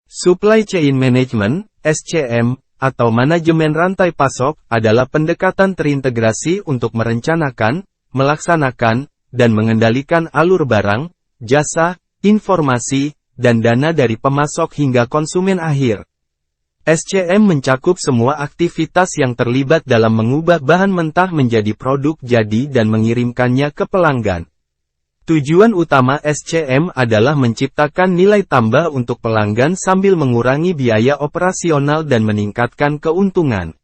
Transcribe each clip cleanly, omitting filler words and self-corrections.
Supply Chain Management, SCM, atau manajemen rantai pasok, adalah pendekatan terintegrasi untuk merencanakan, melaksanakan, dan mengendalikan alur barang, jasa, informasi, dan dana dari pemasok hingga konsumen akhir. SCM mencakup semua aktivitas yang terlibat dalam mengubah bahan mentah menjadi produk jadi dan mengirimkannya ke pelanggan. Tujuan utama SCM adalah menciptakan nilai tambah untuk pelanggan sambil mengurangi biaya operasional dan meningkatkan keuntungan.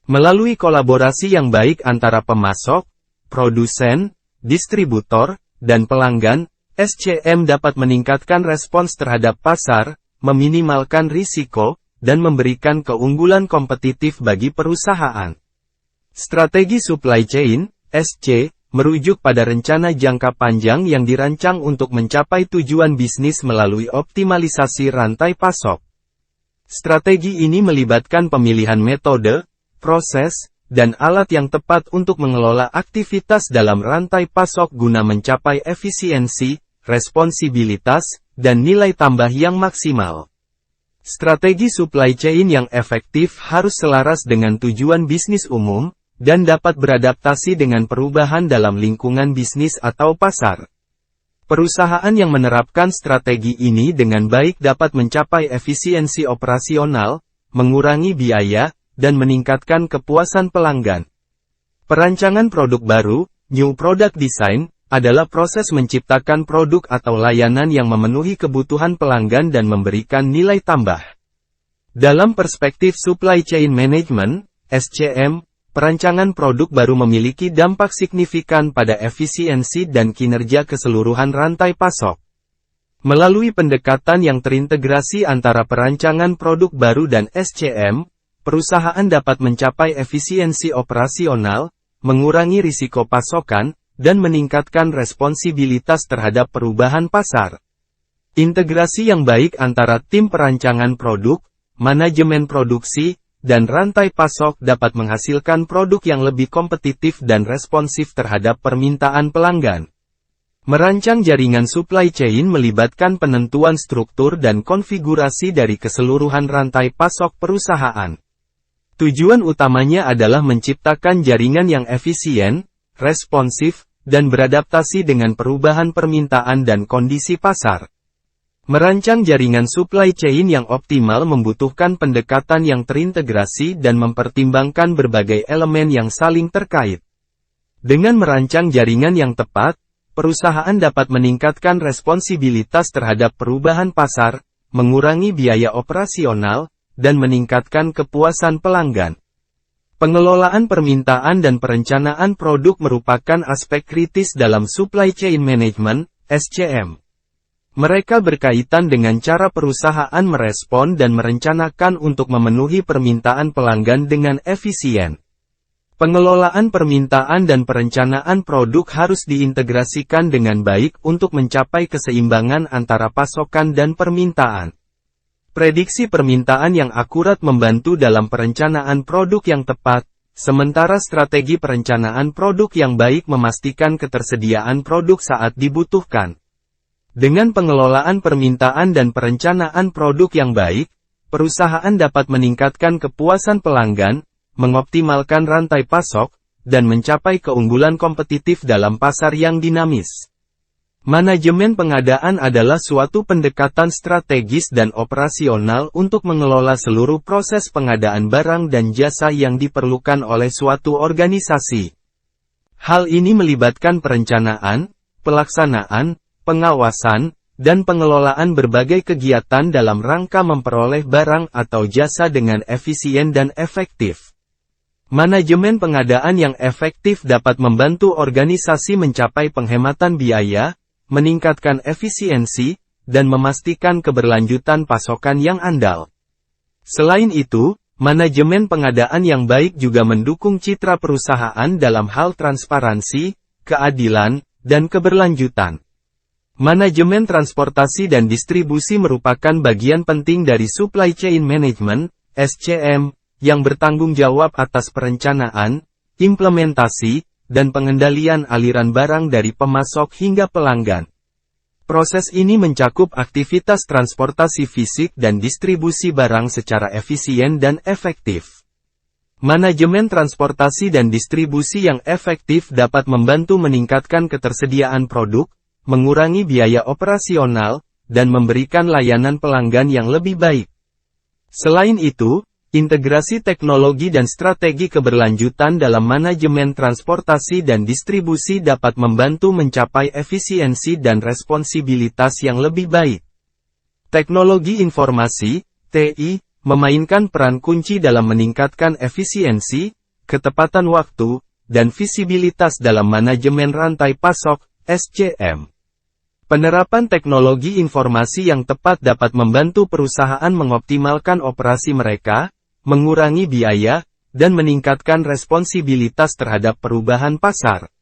Melalui kolaborasi yang baik antara pemasok, produsen, distributor, dan pelanggan, SCM dapat meningkatkan respons terhadap pasar, meminimalkan risiko, dan memberikan keunggulan kompetitif bagi perusahaan. Strategi Supply Chain, SC, merujuk pada rencana jangka panjang yang dirancang untuk mencapai tujuan bisnis melalui optimalisasi rantai pasok. Strategi ini melibatkan pemilihan metode, proses, dan alat yang tepat untuk mengelola aktivitas dalam rantai pasok guna mencapai efisiensi, responsibilitas, dan nilai tambah yang maksimal. Strategi supply chain yang efektif harus selaras dengan tujuan bisnis umum, dan dapat beradaptasi dengan perubahan dalam lingkungan bisnis atau pasar. Perusahaan yang menerapkan strategi ini dengan baik dapat mencapai efisiensi operasional, mengurangi biaya, dan meningkatkan kepuasan pelanggan. Perancangan produk baru, New Product Design, adalah proses menciptakan produk atau layanan yang memenuhi kebutuhan pelanggan dan memberikan nilai tambah. Dalam perspektif Supply Chain Management, SCM, perancangan produk baru memiliki dampak signifikan pada efisiensi dan kinerja keseluruhan rantai pasok. Melalui pendekatan yang terintegrasi antara perancangan produk baru dan SCM, perusahaan dapat mencapai efisiensi operasional, mengurangi risiko pasokan, dan meningkatkan responsibilitas terhadap perubahan pasar. Integrasi yang baik antara tim perancangan produk, manajemen produksi, dan rantai pasok dapat menghasilkan produk yang lebih kompetitif dan responsif terhadap permintaan pelanggan. Merancang jaringan supply chain melibatkan penentuan struktur dan konfigurasi dari keseluruhan rantai pasok perusahaan. Tujuan utamanya adalah menciptakan jaringan yang efisien, responsif, dan beradaptasi dengan perubahan permintaan dan kondisi pasar. Merancang jaringan supply chain yang optimal membutuhkan pendekatan yang terintegrasi dan mempertimbangkan berbagai elemen yang saling terkait. Dengan merancang jaringan yang tepat, perusahaan dapat meningkatkan responsibilitas terhadap perubahan pasar, mengurangi biaya operasional, dan meningkatkan kepuasan pelanggan. Pengelolaan permintaan dan perencanaan produk merupakan aspek kritis dalam supply chain management, SCM. Mereka berkaitan dengan cara perusahaan merespon dan merencanakan untuk memenuhi permintaan pelanggan dengan efisien. Pengelolaan permintaan dan perencanaan produk harus diintegrasikan dengan baik untuk mencapai keseimbangan antara pasokan dan permintaan. Prediksi permintaan yang akurat membantu dalam perencanaan produk yang tepat, sementara strategi perencanaan produk yang baik memastikan ketersediaan produk saat dibutuhkan. Dengan pengelolaan permintaan dan perencanaan produk yang baik, perusahaan dapat meningkatkan kepuasan pelanggan, mengoptimalkan rantai pasok, dan mencapai keunggulan kompetitif dalam pasar yang dinamis. Manajemen pengadaan adalah suatu pendekatan strategis dan operasional untuk mengelola seluruh proses pengadaan barang dan jasa yang diperlukan oleh suatu organisasi. Hal ini melibatkan perencanaan, pelaksanaan, pengawasan, dan pengelolaan berbagai kegiatan dalam rangka memperoleh barang atau jasa dengan efisien dan efektif. Manajemen pengadaan yang efektif dapat membantu organisasi mencapai penghematan biaya, meningkatkan efisiensi, dan memastikan keberlanjutan pasokan yang andal. Selain itu, manajemen pengadaan yang baik juga mendukung citra perusahaan dalam hal transparansi, keadilan, dan keberlanjutan. Manajemen transportasi dan distribusi merupakan bagian penting dari supply chain management, SCM, yang bertanggung jawab atas perencanaan, implementasi, dan pengendalian aliran barang dari pemasok hingga pelanggan. Proses ini mencakup aktivitas transportasi fisik dan distribusi barang secara efisien dan efektif. Manajemen transportasi dan distribusi yang efektif dapat membantu meningkatkan ketersediaan produk, mengurangi biaya operasional, dan memberikan layanan pelanggan yang lebih baik. Selain itu, integrasi teknologi dan strategi keberlanjutan dalam manajemen transportasi dan distribusi dapat membantu mencapai efisiensi dan responsibilitas yang lebih baik. Teknologi informasi, TI, memainkan peran kunci dalam meningkatkan efisiensi, ketepatan waktu, dan visibilitas dalam manajemen rantai pasok, SCM. Penerapan teknologi informasi yang tepat dapat membantu perusahaan mengoptimalkan operasi mereka, mengurangi biaya, dan meningkatkan responsibilitas terhadap perubahan pasar.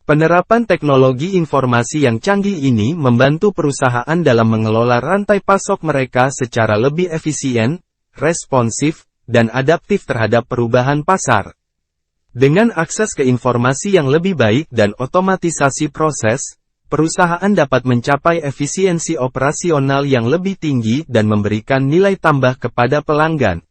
Penerapan teknologi informasi yang canggih ini membantu perusahaan dalam mengelola rantai pasok mereka secara lebih efisien, responsif, dan adaptif terhadap perubahan pasar. Dengan akses ke informasi yang lebih baik dan otomatisasi proses, perusahaan dapat mencapai efisiensi operasional yang lebih tinggi dan memberikan nilai tambah kepada pelanggan.